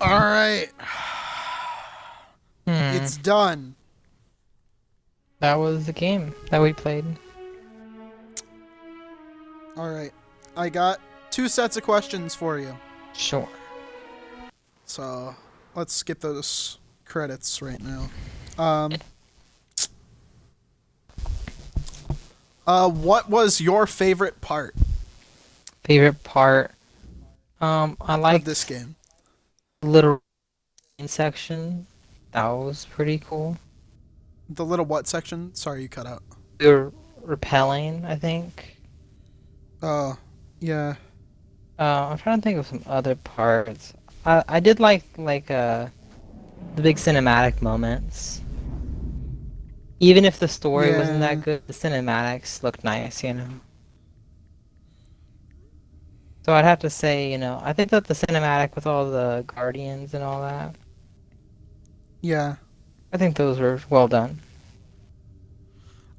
All right, Hmm. it's done. That was the game that we played. All right, I got two sets of questions for you. Sure. So let's skip those credits right now. Um, what was your favorite part Favorite part. I of this liked game? the little rain section. That was pretty cool. The little what section? Sorry, you cut out. We were repelling, I think. Oh, yeah, I'm trying to think of some other parts. I did like the big cinematic moments. Even if the story wasn't that yeah, good, the cinematics looked nice. So I'd have to say, I think that the cinematic with all the guardians and all that, yeah. I think those were well done.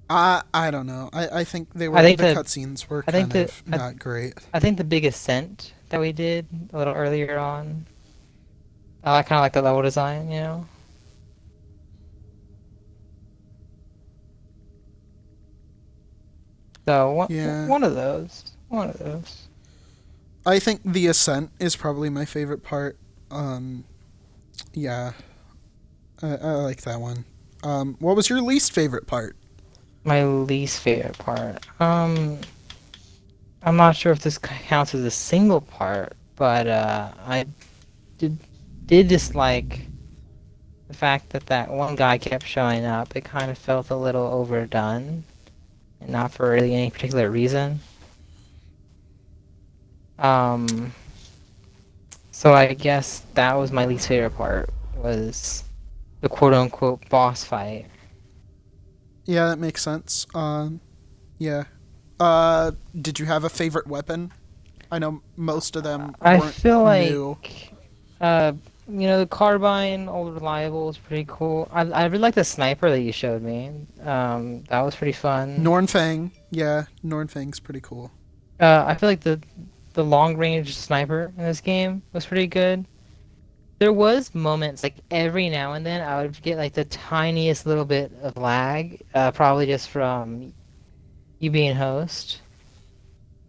I don't know. I think I think the the cutscenes were I think kind the of not great. I think the big ascent that we did a little earlier on, I kind of like the level design. So one Yeah, one of those, one of those. I think the ascent is probably my favorite part. Um, yeah, I like that one. What was your least favorite part? My least favorite part. I'm not sure if this counts as a single part, but I did did dislike the fact that that one guy kept showing up. It kind of felt a little overdone, and not for really any particular reason. Um, so I guess that was my least favorite part was the quote unquote boss fight. Yeah, that makes sense. Yeah. Did you have a favorite weapon? I know most of them I weren't feel like new. uh the carbine old reliable was pretty cool. I really like the sniper that you showed me. That was pretty fun. Nornfang, yeah, Nornfang's pretty cool. I feel like the long range sniper in this game was pretty good. There was moments like every now and then I would get like the tiniest little bit of lag, probably just from you being host.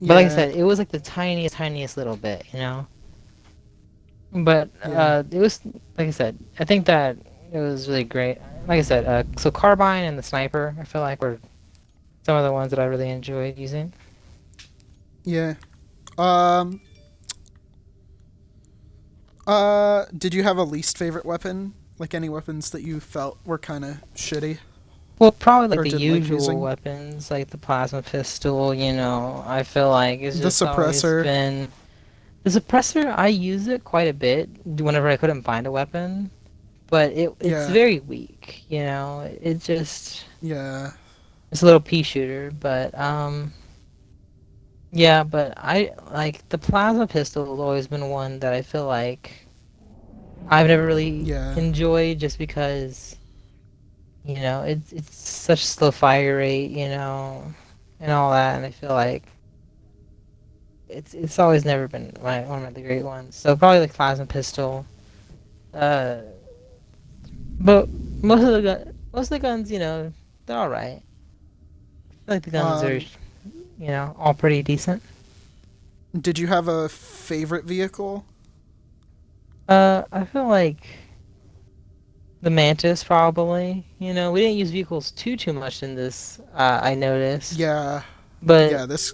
But like I Yeah, said, it was like the tiniest little bit. But yeah, it was like I said, I think that it was really great. Like I said, so carbine and the sniper, I feel like were some of the ones that I really enjoyed using. yeah. Um, did you have a least favorite weapon? Like any weapons that you felt were kind of shitty Well, probably like or the didn't like usual using? weapons, like the plasma pistol. I feel like it's The just always suppressor. been the suppressor. I use it quite a bit whenever I couldn't find a weapon, but it's Yeah, very weak. It just yeah, it's a little pea shooter, but yeah, but I like the plasma pistol has always been one that I feel like I've never really yeah, enjoyed just because, it's such slow fire rate, and all that, and I feel like it's always never been one of the great ones. So probably like plasma pistol. Uh, but most of the guns, they're all right. I feel like the guns are, um, all pretty decent. did you have a favorite vehicle? I feel like the Mantis probably. We didn't use vehicles too much in this. I noticed, Yeah, but yeah, this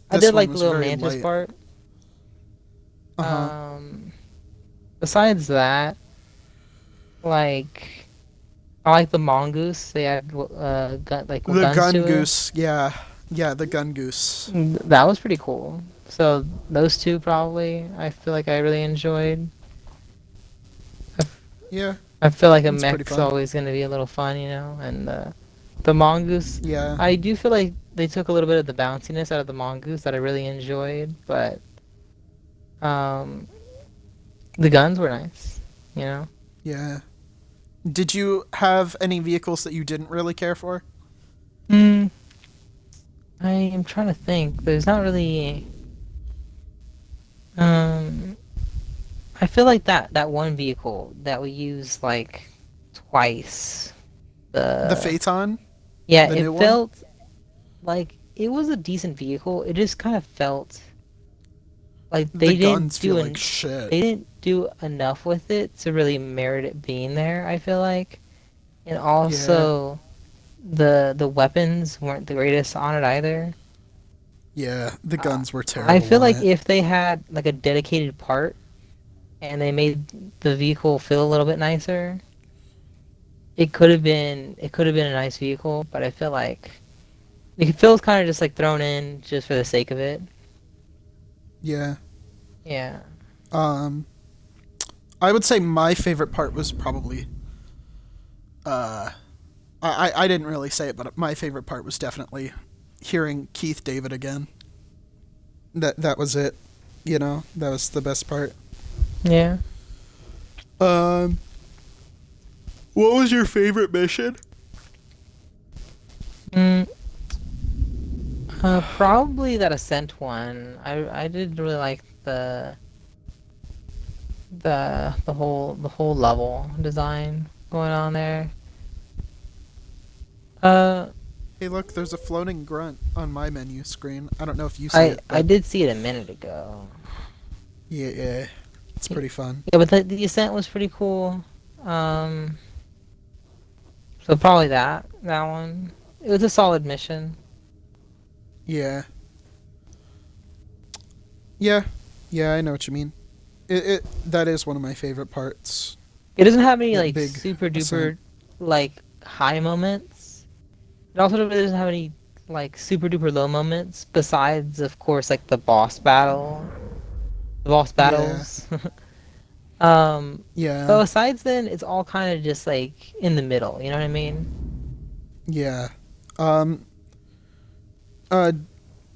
I this did one like the was little very Mantis light. part. Uh-huh. Um, Besides that, like I like the mongoose. They had The guns gun to it. goose, yeah. Yeah, the gun goose. That was pretty cool. So those two probably I feel like I really enjoyed. I, f- Yeah, I feel like a it's pretty mech's fun. always gonna be a little fun. And the mongoose, Yeah. I do feel like they took a little bit of the bounciness out of the mongoose that I really enjoyed, but um, the guns were nice. You know. Yeah. Did you have any vehicles that you didn't really care for? Hmm. I am trying to think. There's not really. Um, I feel like that one vehicle that we used like twice. The The Phaeton, Yeah, the it new one. felt like it was a decent vehicle. It just kind of felt like The guns feel like shit. they didn't do enough with it to really merit it being there, I feel like. And Yeah, also the weapons weren't the greatest on it either. yeah. The Uh, guns were I terrible feel on like it. if they had like a dedicated part and they made the vehicle feel a little bit nicer, it could have been a nice vehicle, but I feel like it feels kind of just like thrown in just for the sake of it. Yeah. Yeah. Um, I would say my favorite part was probably uh, I didn't really say it, but my favorite part was definitely hearing Keith David again. That was it. You know, that was the best part. Yeah. Um, what was your favorite mission? Mm, probably that Ascent one. I did really like the whole level design going on there. Uh, Hey, look, there's a floating grunt on my menu screen. I don't know if you see it, I but did see it a minute ago. yeah, yeah, it's Y- pretty fun. Yeah, but the Ascent was pretty cool. Um, so probably that one. It was a solid mission. Yeah, yeah, yeah. I know what you mean. It that is one of my favorite parts. It doesn't have any That like big super ascent. duper like high moments. It also really doesn't have any like super duper low moments besides of course like the boss Yeah, battles. um yeah, but besides then it's all kind of just like in the middle, you know what I mean? yeah. Um. Uh.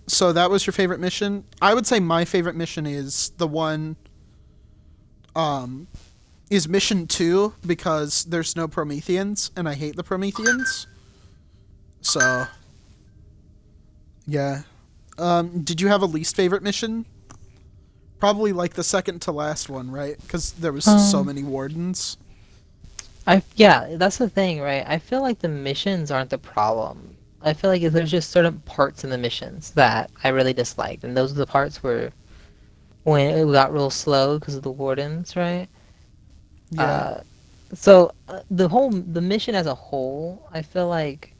So that was your favorite mission. I would say my favorite mission is the one. Um. Is mission 2 because there's no Prometheans and I hate the Prometheans. So yeah. Did you have a least favorite mission? Probably like the second to last one, right? Because there was so Um many wardens. I Yeah, that's the thing, right? I feel like the missions aren't the problem. I feel like there's just certain parts in the missions that I really disliked, and those are the parts where when it got real slow because of the wardens, right? Yeah, Uh, the mission as a whole, I feel like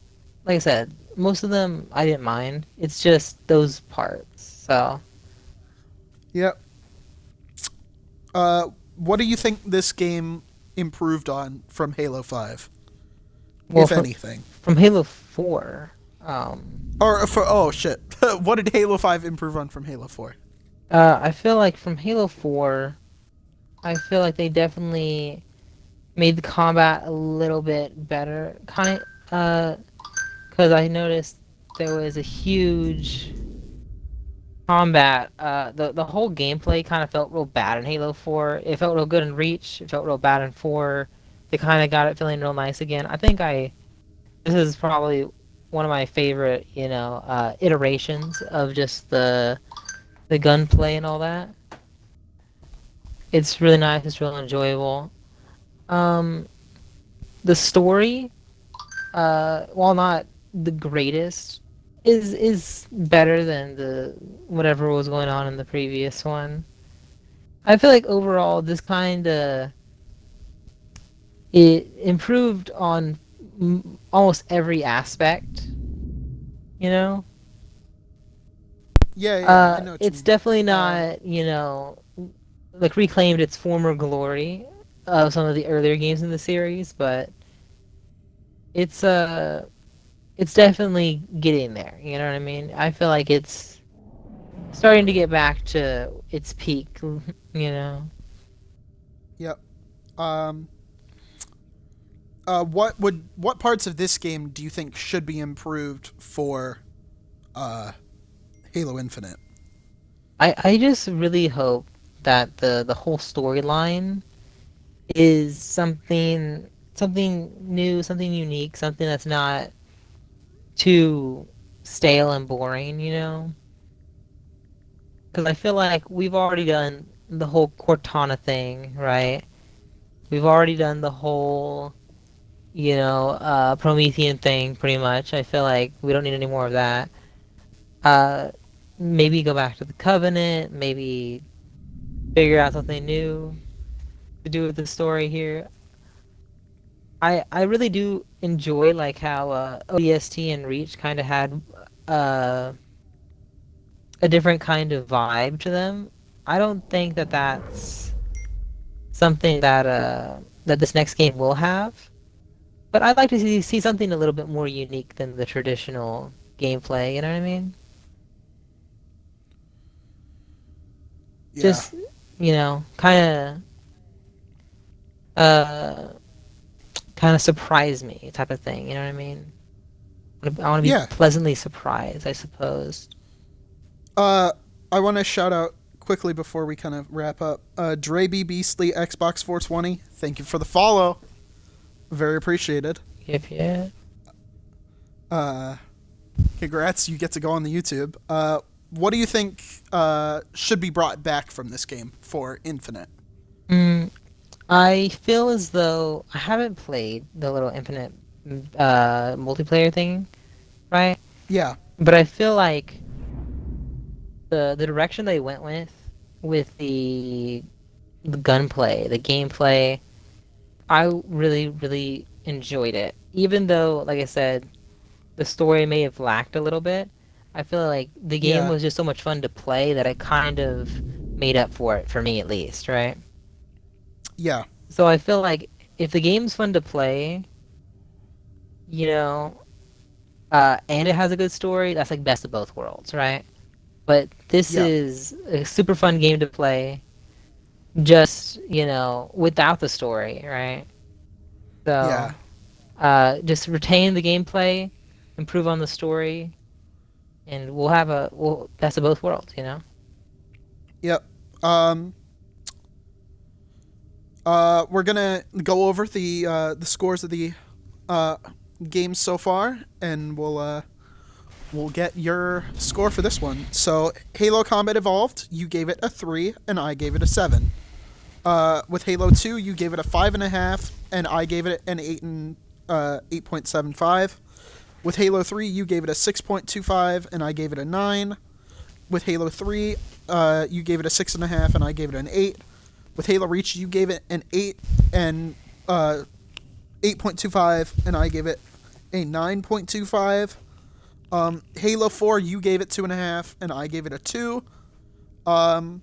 I said, most of them I didn't mind. It's just those parts. So yep. What do you think this game improved on from Halo 5, well, if anything? from Halo 4, um, Or for oh shit, what did Halo 5 improve on from Halo 4? I feel like from Halo 4, I feel like they definitely made the combat a little bit better. Because I noticed there was a huge combat. The whole gameplay kind of felt real bad in Halo 4. It felt real good in Reach. It felt real bad in 4. They kind of got it feeling real nice again. I think I this is probably one of my favorite, iterations of just the gunplay and all that. It's really nice. It's real enjoyable. Um, the story, while not the greatest, is better than the whatever was going on in the previous one. I feel like overall this kind of it improved on almost every aspect. You know, Yeah, yeah, I know what you it's mean. definitely Um, not like reclaimed its former glory of some of the earlier games in the series, but it's it's definitely getting there. You know what I mean? I feel like it's starting to get back to its peak. You know. yep. Um, what parts of this game do you think should be improved for uh, Halo Infinite? I just really hope that the whole storyline is something new, something unique, something that's not too stale and boring, you know? Because I feel like we've already done the whole Cortana thing, right? We've already done the whole, Promethean thing pretty much. I feel like we don't need any more of that. Uh, Maybe go back to the Covenant, maybe figure out something new to do with the story here. I really do enjoy like how ODST and Reach kind of had uh, a different kind of vibe to them. I don't think that that's something that this next game will have. But I'd like to see something a little bit more unique than the traditional gameplay, you know what I mean? Yeah. Just, uh kind of surprise me type of thing, you know what I mean? I want to be Yeah. pleasantly surprised, I suppose. Uh, I want to shout out quickly before we kind of wrap up. Dre B Beastly Xbox 420. Thank you for the follow. Very appreciated. Yep, yeah. Uh, Congrats, you get to go on the YouTube. What do you think should be brought back from this game for Infinite? Mm, I feel as though I haven't played the little infinite multiplayer thing, right? Yeah, But I feel like the direction they went with the gunplay, the gameplay, I really really enjoyed it. Even though, like I said, the story may have lacked a little bit, I feel like the game yeah, was just so much fun to play that it kind of made up for it for me at least, right? yeah, So I feel like if the game's fun to play, you know, and it has a good story, that's like best of both worlds, right? But this yeah, is a super fun game to play, just, without the story, right? yeah. So, just retain the gameplay, improve on the story, and we'll best of both worlds, you know? Yep. Um, we're gonna go over the scores of the uh, games so far, and we'll get your score for this one. So, Halo Combat Evolved, you gave it a 3, and I gave it a 7. With Halo 2, you gave it a 5.5, and I gave it an 8.75. With Halo 3, you gave it a 6.25, and I gave it a 9. With Halo 3, you gave it a 6.5, and I gave it an 8. With Halo Reach, you gave it an 8 and 8.25, and I gave it a 9.25. Halo 4, you gave it 2.5, and I gave it a 2. Um,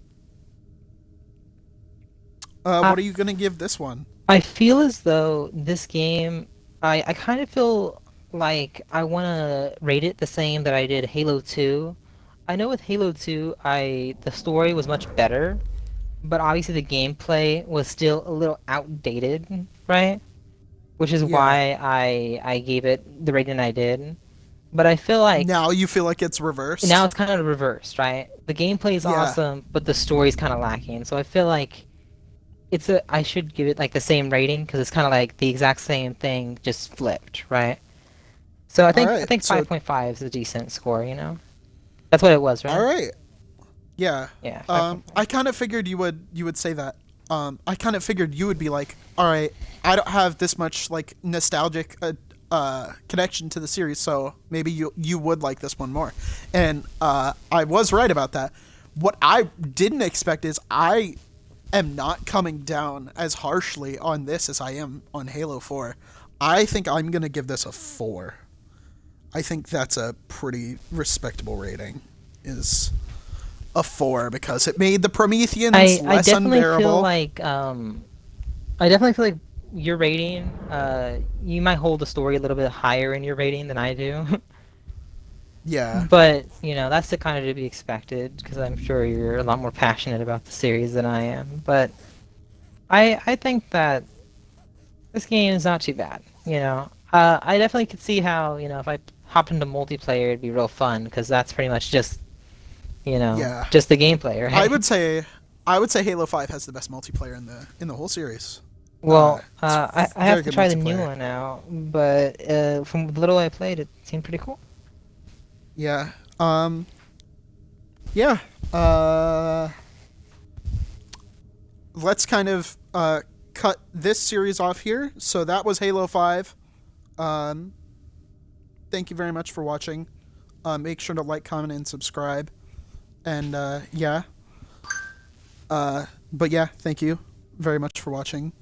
I, what are you gonna give this one? I feel as though this game, I kind of feel like I want to rate it the same that I did Halo 2. I know with Halo 2, the story was much better, but obviously the gameplay was still a little outdated, right? Which is Yeah. why I gave it the rating I did. But I feel like Now you feel like it's now reversed? it's kind of reversed, right? The gameplay is Yeah. awesome, but the story's kind of lacking. So I feel like I should give it like the same rating because it's kind of like the exact same thing just flipped, right? So All I right. think So, 5.5 is a decent score, you know? That's what it was, all right? right. Yeah. Yeah, 5.5. I kind of figured you would say that. I kind of figured you would be like, all right, I don't have this much like nostalgic connection to the series, so maybe you would like this one more. And I was right about that. What I didn't expect is I am not coming down as harshly on this as I am on Halo 4. I think I'm gonna give this a 4. I think that's a pretty respectable rating. Is a 4 because it made the Prometheans I less definitely feel unbearable. like I definitely feel like your rating you might hold the story a little bit higher in your rating than I do. Yeah. But, that's the kind of to be expected because I'm sure you're a lot more passionate about the series than I am. But I think that this game is not too bad, you know. I definitely could see how, if I hopped into multiplayer, it'd be real fun because that's pretty much just, Yeah. just the gameplay, I right? would say I would say Halo 5 has the best multiplayer in the whole series. Well, It's I have very to good try the new multiplayer. one out, but from the little I played, it seemed pretty cool. Yeah. Yeah. Uh let's kind of cut this series off here. So that was Halo 5. Um, Thank you very much for watching. Make sure to like, comment, and subscribe. And yeah. But yeah, thank you very much for watching.